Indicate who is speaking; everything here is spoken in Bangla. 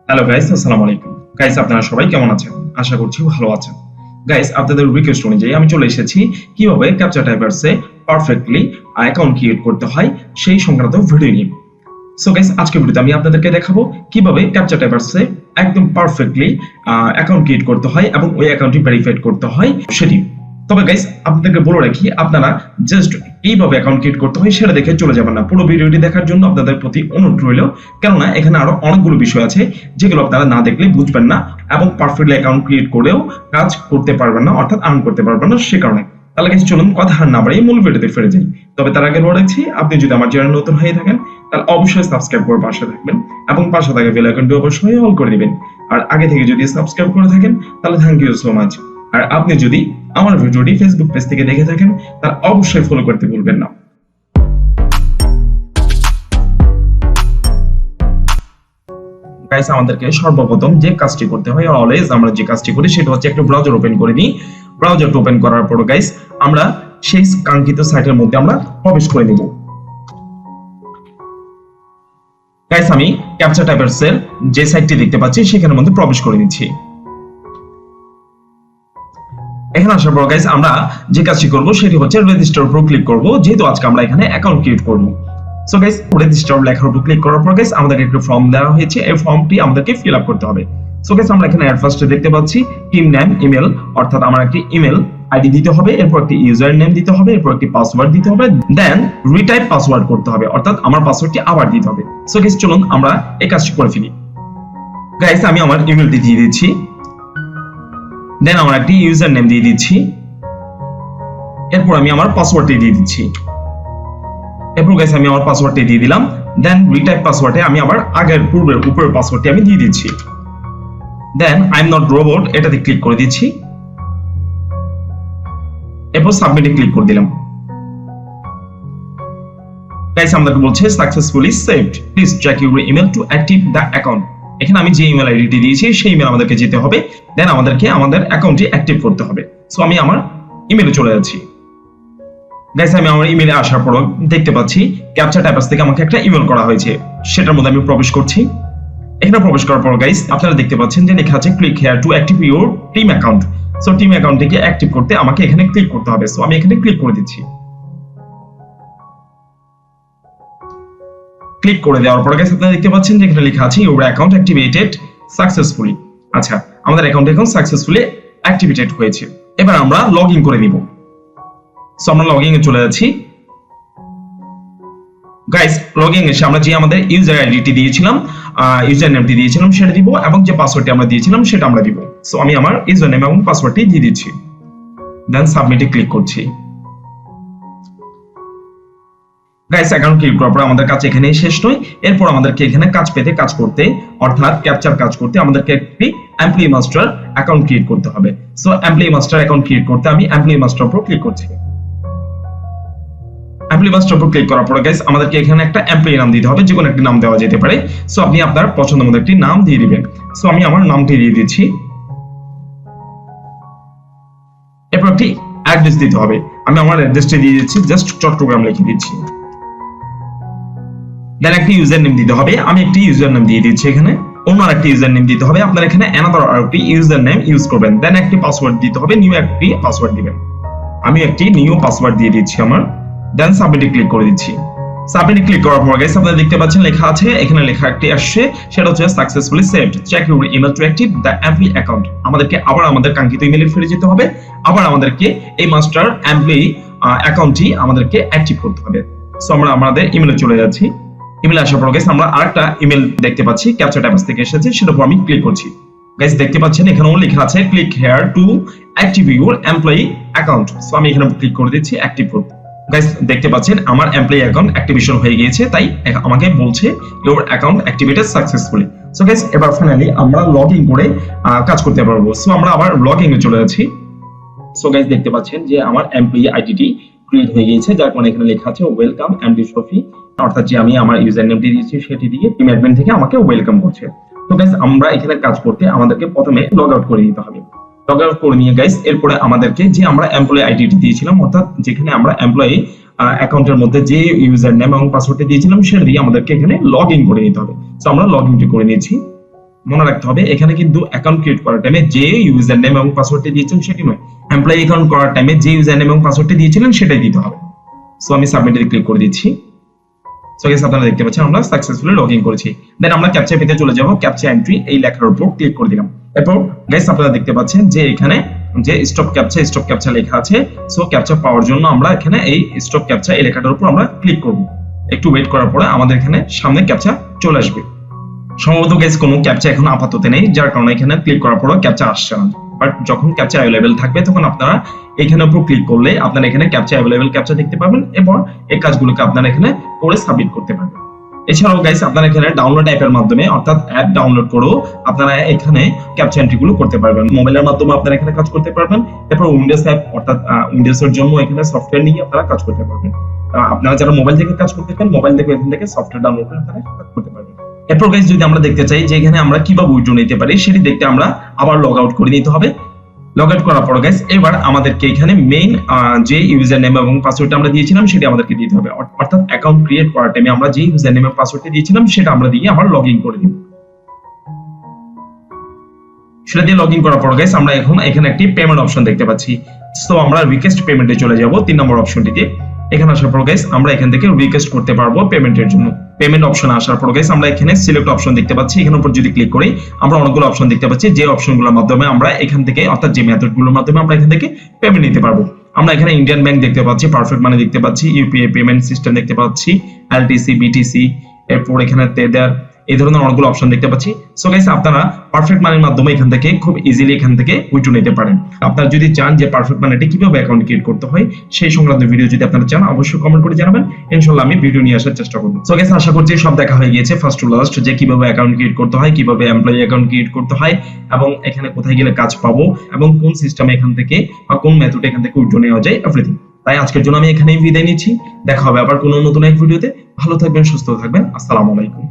Speaker 1: হ্যালো গাইস, আসসালামু আলাইকুম। গাইস, আপনারা সবাই কেমন আছেন? আশা করছি ভালো আছেন। গাইস, আপনাদের রিকোয়েস্ট অনুযায়ী আমি চলে এসেছি কিভাবে ক্যাপচা টাইপারসে পারফেক্টলি অ্যাকাউন্ট ক্রিয়েট করতে হয় সেই সংক্রান্ত ভিডিও নিয়ে। সো গাইস, আজকের ভিডিওতে আমি আপনাদেরকে দেখাবো কিভাবে ক্যাপচা টাইপারসে একদম পারফেক্টলি অ্যাকাউন্ট ক্রিয়েট করতে হয় এবং ওই অ্যাকাউন্টটি ভেরিফাইড করতে হয় সেটি। তবে গাইস, আপনাদেরকে বলে রাখি, আপনারা জাস্ট এইভাবে অ্যাকাউন্ট ক্রিয়েট করতে হয় সেটা দেখে চলে যাবেন না। পুরো ভিডিওটি দেখার জন্য আপনাদের প্রতি অনুরোধ রইল, কেননা এখানে আরো অনেকগুলো বিষয় আছে যেগুলো আপনারা না দেখলে বুঝবেন না এবং পারফেক্টলি অ্যাকাউন্ট ক্রিয়েট করেও কাজ করতে পারবেন না, অর্থাৎ আর্ন করতে পারবেন না সে কারণে। তাহলে গাইস, চলুন কথা আর না বাড়িয়ে মূল ভিডিওতে ফিরে যাই। তবে তার আগে বলে রাখছি, আপনি যদি আমার চ্যানেল নতুন হয়ে থাকেন তাহলে অবশ্যই সাবস্ক্রাইব করে পাশে থাকবেন এবং পাশে থাকা বেল আইকনটি অবশ্যই অল করে দিবেন। আর আগে থেকে যদি সাবস্ক্রাইব করে থাকেন তাহলে থ্যাংক ইউ সো মাচ। আর আপনি যদি আমার ভিডিওটি ফেসবুক পেজ থেকে দেখে থাকেন তাহলে অবশ্যই ফলো করতে ভুলবেন না। গাইস, আমাদেরকে সর্বপ্রথম যে কাজটি করতে হয়, অলওয়েজ আমরা যে কাজটি করি সেটা হচ্ছে একটা ব্রাউজার ওপেন করে নিই। ব্রাউজারটা ওপেন করার পর গাইস, আমরা সেই কাঙ্ক্ষিত সাইটের মধ্যে আমরা প্রবেশ করে নিব। গাইস, আমি ক্যাপচা টাইপারসের যে সাইটটি দেখতে পাচ্ছি সেখানের মধ্যে প্রবেশ করে নিচ্ছি। এখানে আসার পর গাইস, আমরা যে কাজটি করব সেটি হচ্ছে রেজিস্টার উপর ক্লিক করব, যেহেতু আজকে আমরা এখানে অ্যাকাউন্ট ক্রিয়েট করব। সো গাইস, রেজিস্টার লেখার উপর ক্লিক করার পর গাইস, আমাদেরকে একটা ফর্ম দেওয়া হয়েছে, এই ফর্মটি আমাদেরকে ফিল আপ করতে হবে। সো গাইস, আমরা এখানে এট ফার্স্টে দেখতে পাচ্ছি টিম নেম, ইমেল, অর্থাৎ আমার একটি ইমেল আইডি দিতে হবে, এরপর একটি ইউজার নেম দিতে হবে, এরপর একটি পাসওয়ার্ড দিতে হবে, দেন রিটাইপ পাসওয়ার্ড করতে হবে, অর্থাৎ আমার পাসওয়ার্ডটি আবার দিতে হবে। সো গাইস, চলুন আমরা এই কাজটি করে ফেলি। গাইস, আমি আমার ইমেলটি দিয়ে দিচ্ছি, দেন আমার একটি ইউজার নেম দিয়ে দিচ্ছি, এরপর আমি আমার পাসওয়ার্ডটি দিয়ে দিচ্ছি। এরপর গাইস, আমি আমার পাসওয়ার্ডটি দিয়ে দিলাম, দেন রিটাইপ পাসওয়ার্ডে আমি আবার আগের পূর্বের উপরের পাসওয়ার্ডটি আমি দিয়ে দিচ্ছি, then I am not robot এটাতে ক্লিক করে দিচ্ছি, এরপর সাবমিটে ক্লিক করে দিলাম। গাইস, আমাদেরকে বলছে successfully saved, please check your email to active the account. এখানে আমি যে ইমেল আইডিটি দিয়েছি সেই ইমেল আমাদেরকে যেতে হবে, দেন আমাদেরকে আমাদের অ্যাকাউন্টটি অ্যাক্টিভ করতে হবে। সো আমি আমার ইমেলে চলে যাচ্ছি। গাইস, আমি আমার ইমেলে আসার পর দেখতে পাচ্ছি ক্যাপচা টাইপারস থেকে আমাকে একটা ইমেল করা হয়েছে, সেটার মধ্যে আমি প্রবেশ করছি। এখানে প্রবেশ করার পর গাইস, আপনারা দেখতে পাচ্ছেন যে লেখা আছে click here to active your team account. So team অ্যাকাউন্টটিকে অ্যাক্টিভ করতে আমাকে এখানে ক্লিক করতে হবে। সো আমি এখানে ক্লিক করে দিচ্ছি। ক্লিক করে দেওয়ার পর গাইস, আপনারা দেখতে পাচ্ছেন যে এখানে লেখা আছে ইউর অ্যাকাউন্ট অ্যাক্টিভেটেড সাকসেসফুলি। আচ্ছা, আমাদের অ্যাকাউন্ট এখন সাকসেসফুলি অ্যাক্টিভেটেড হয়েছে। এবার আমরা লগইন করে নিব। সো আমরা লগইন এ চলে যাচ্ছি। গাইস, লগইন এসে আমরা যে আমাদের ইউজার আইডিটি দিয়েছিলাম, ইউজার নেমটি দিয়েছিলাম সেটা দিব, এবং যে পাসওয়ার্ডটি আমরা দিয়েছিলাম সেটা আমরা দিব। সো আমি আমার ইউজার নেম এবং পাসওয়ার্ডটি দিয়ে দিচ্ছি, দেন সাবমিটে ক্লিক করছি। গাইস, অ্যাকাউন্ট ক্রিয়েট করার পর আমাদের কাজ এখানে শেষ নয়, এরপর আমাদেরকে এখানে কাজ পেতে কাজ করতে, অর্থাৎ ক্যাপচার কাজ করতে আমাদেরকে একটি এমপ্লয়ি মাস্টার অ্যাকাউন্ট ক্রিয়েট করতে হবে। So employee master account create করতে আমি এমপ্লয়ি মাস্টার উপর ক্লিক করছি। এমপ্লয়ি মাস্টার উপর ক্লিক করার পর গাইস, আমাদেরকে এখানে একটা এমপ্লয়ি নাম দিতে হবে, যে কোনো একটি নাম দেওয়া যেতে পারে। সো আপনি আপনার পছন্দ মতো একটি নাম দিয়ে দিবেন। সো আমি আমার নামটি দিয়ে দিচ্ছি, এরপর একটি অ্যাড্রেস দিতে হবে। আমি আমার অ্যাড্রেসটি দিয়ে দিচ্ছি, জাস্ট চট্টগ্রাম লিখে দিচ্ছি। দেন একটি ইউজার নেম দিতে হবে, আমি একটি ইউজার নেম দিয়ে দিচ্ছি, এখানে অন্য আরেকটি ইউজার নেম দিতে হবে, আপনারা এখানে অ্যানাদার আরেকটি ইউজার নেম ইউজ করবেন। দেন একটি পাসওয়ার্ড দিতে হবে, নিউ একটি পাসওয়ার্ড দিবেন। আমি একটি নিউ পাসওয়ার্ড দিয়ে দিচ্ছি আমার, দেন সাবমিটে ক্লিক করে দিচ্ছি। সাবমিটে ক্লিক করার পর গাইস, আপনারা দেখতে পাচ্ছেন লেখা আছে, এখানে লেখা একটি আসছে, সেটা হচ্ছে successfully saved, check your email to active the employee account. আমাদেরকে আবার আমাদের কাঙ্ক্ষিত ইমেলে ফিরে যেতে হবে, আবার আমাদেরকে এই মাস্টার এমপ্লয়ি অ্যাকাউন্টটি আমাদেরকে অ্যাক্টিভ করতে হবে। সো আমরা আমাদের ইমেলে চলে যাচ্ছি। ইমেলে আসার পর গাইস, আমরা আরেকটা ইমেল দেখতে পাচ্ছি ক্যাপচা টাইপারস থেকে এসেছে, সেটার উপর আমি ক্লিক করছি। গাইস, দেখতে পাচ্ছেন এখানেও লেখা আছে click here to active your employee account. So আমি এখানে ক্লিক করে দিচ্ছি অ্যাক্টিভ করতে। গাইস, দেখতে পাচ্ছেন আমার এমপ্লয়ি অ্যাকাউন্ট অ্যাক্টিভেশন হয়ে গিয়েছে, তাই আমাকে বলছে your account activated successfully. So guys, এবার ফাইনালি আমরা লগইন করে কাজ করতে পারবো। সো আমরা আবার লগইন এ চলে যাচ্ছি। সো গাইস, দেখতে পাচ্ছেন যে আমার এমপ্লয়ি আইডিটি ক্রিয়েট হয়ে গিয়েছে, যার কারণে এখানে লেখা আছে ওয়েলকাম এমডি শফি, অর্থাৎ যে আমি আমার ইউজার নেমটি দিয়েছি সেটি দিয়ে টিম অ্যাডমিন থেকে আমাকে ওয়েলকাম করছে। তো গাইস, আমরা এখানে কাজ করতে আমাদেরকে প্রথমে লগ আউট করে দিতে হবে। লগ আউট করে নিয়ে গাইস, এরপরে আমাদেরকে যে আমরা এমপ্লয়ি আইডিটি দিয়েছিলাম, অর্থাৎ যেখানে আমরা এমপ্লয়ি অ্যাকাউন্টের মধ্যে যে ইউজার নেম এবং পাসওয়ার্ডটি দিয়েছিলাম সেটা দিয়ে আমাদেরকে এখানে লগইন করে নিতে হবে। সো আমরা লগইনটি করে নিয়েছি। মনে রাখতে হবে এখানে কিন্তু অ্যাকাউন্ট ক্রিয়েট করার টাইমে যে ইউজার নেম এবং পাসওয়ার্ডটি দিয়েছেন সেটি নয়, এমপ্লয়ি অ্যাকাউন্ট করার টাইমে যে ইউজার নেম এবং পাসওয়ার্ডটি দিয়েছিলেন সেটাই দিতে হবে। সো আমি সাবমিটে ক্লিক করে দিচ্ছি। সো গাইস আপনারা দেখতে পাচ্ছেন আমরা সাকসেসফুলি লগইন করেছি। দেন আমরা ক্যাপচা পেতে চলে যাব, ক্যাপচা এন্ট্রি এই লেখার উপর ক্লিক করে দিলাম। এরপর গাইস আপনারা দেখতে পাচ্ছেন যে এখানে যে স্টপ ক্যাপচা লেখা আছে। সো ক্যাপচা পাওয়ার জন্য আমরা এখানে এই স্টপ ক্যাপচা এই লেখাটার উপর আমরা ক্লিক করব। একটু ওয়েট করার পরে আমাদের এখানে সামনে ক্যাপচা চলে আসবে। সম্ভবত গাইস কোনো ক্যাপচা এখন আপাতত নেই, যার কারণে এখানে ক্লিক করার পরে ক্যাপচা আসছে না। বাট যখন ক্যাপচা অ্যাভেলেবেল থাকবে তখন আপনারা এখানে উপর ক্লিক করলে আপনারা এখানে ক্যাপচা অ্যাভেলেবেল ক্যাপচা দেখতে পাবেন এবং এই কাজগুলোকে আপনারা এখানে করে সাবমিট করতে পারবেন। এছাড়াও গাইস আপনারা এখানে ডাউনলোড অ্যাপের মাধ্যমে অর্থাৎ অ্যাপ ডাউনলোড করেও আপনারা এখানে ক্যাপচা এন্ট্রিগুলো করতে পারবেন। মোবাইলের মাধ্যমে আপনারা এখানে কাজ করতে পারবেন। এরপর উইন্ডোজ অ্যাপ অর্থাৎ উইন্ডোজের জন্য এখানে সফটওয়্যার নিয়ে আপনারা কাজ করতে পারবেন। আপনারা যারা মোবাইল থেকে কাজ করতে চান মোবাইল থেকে এখান থেকে সফটওয়্যার ডাউনলোড করে আপনারা কাজ করতে পারবেন। এরপর গাইস যদি আমরা দেখতে চাই যে এখানে আমরা কিভাবে উইথড্র নিতে পারি সেটি দেখতে আমরা আবার লগ আউট করে নিতে হবে। লগ আউট করার পর গাইস এবার আমাদেরকে এখানে মেইন যে ইউজার নেম এবং পাসওয়ার্ডটা আমরা দিয়েছিলাম সেটা আমাদেরকে দিতে হবে। অর্থাৎ অ্যাকাউন্ট ক্রিয়েট করার টাইমে আমরা যে ইউজার নেম এবং পাসওয়ার্ডটা দিয়েছিলাম সেটা আমরা দিয়ে আবার লগইন করে দিব। সেটা দিয়ে লগইন করার পর গাইস আমরা এখন এখানে একটি পেমেন্ট অপশন দেখতে পাচ্ছি। সো আমরা রিকোয়েস্ট পেমেন্টে চলে যাব 3 নম্বর অপশনটিতে। এখানে আসার পর গাইস আমরা এখান থেকে রিকোয়েস্ট করতে পারবো পেমেন্টের জন্য। পেমেন্ট অপশনে আসার পর গাইস আমরা এখানে সিলেক্ট অপশন দেখতে পাচ্ছি। এখানে উপর যদি ক্লিক করি আমরা অনেকগুলো অপশন দেখতে পাচ্ছি, যে অপশনগুলোর মাধ্যমে আমরা এখান থেকে অর্থাৎ যে মেথডগুলোর মাধ্যমে আমরা এখান থেকে পেমেন্ট নিতে পারবো। আমরা এখানে ইন্ডিয়ান ব্যাংক দেখতে পাচ্ছি, পারফেক্ট মানি দেখতে পাচ্ছি, ইউপিআই পেমেন্ট সিস্টেম দেখতে পাচ্ছি, এলটিসি, বিটিসি, এরপর এখানে তেদার, এই ধরনের অনেকগুলো অপশন দেখতে পাচ্ছি। সো গাইস আপনারা পারফেক্ট মানির মাধ্যমে এখান থেকে খুব ইজিলি এখান থেকে উইথড্র নিতে পারেন। আপনারা যদি চান যে পারফেক্ট মানিতে কিভাবে অ্যাকাউন্ট ক্রিয়েট করতে হয় সেই সংক্রান্ত ভিডিও যদি আপনারা চান অবশ্যই কমেন্ট করে জানাবেন, ইনশাআল্লাহ আমি ভিডিও নিয়ে আসার চেষ্টা করব। সো গাইস আশা করছি সব দেখা হয়ে গিয়েছে ফার্স্ট টু লাস্ট, যে কিভাবে অ্যাকাউন্ট ক্রিয়েট করতে হয়, কিভাবে এমপ্লয়ি অ্যাকাউন্ট ক্রিয়েট করতে হয় এবং এখানে কোথায় গেলে কাজ পাবো এবং কোন সিস্টেমে এখান থেকে বা কোন মেথডে এখান থেকে উইথড্র নেওয়া যায় এভরিথিং। তাই আজকের জন্য আমি এখানেই বিদায় নিচ্ছি। দেখা হবে আবার কোনো নতুন এক ভিডিওতে। ভালো থাকবেন, সুস্থ থাকবেন। আসসালামু আলাইকুম।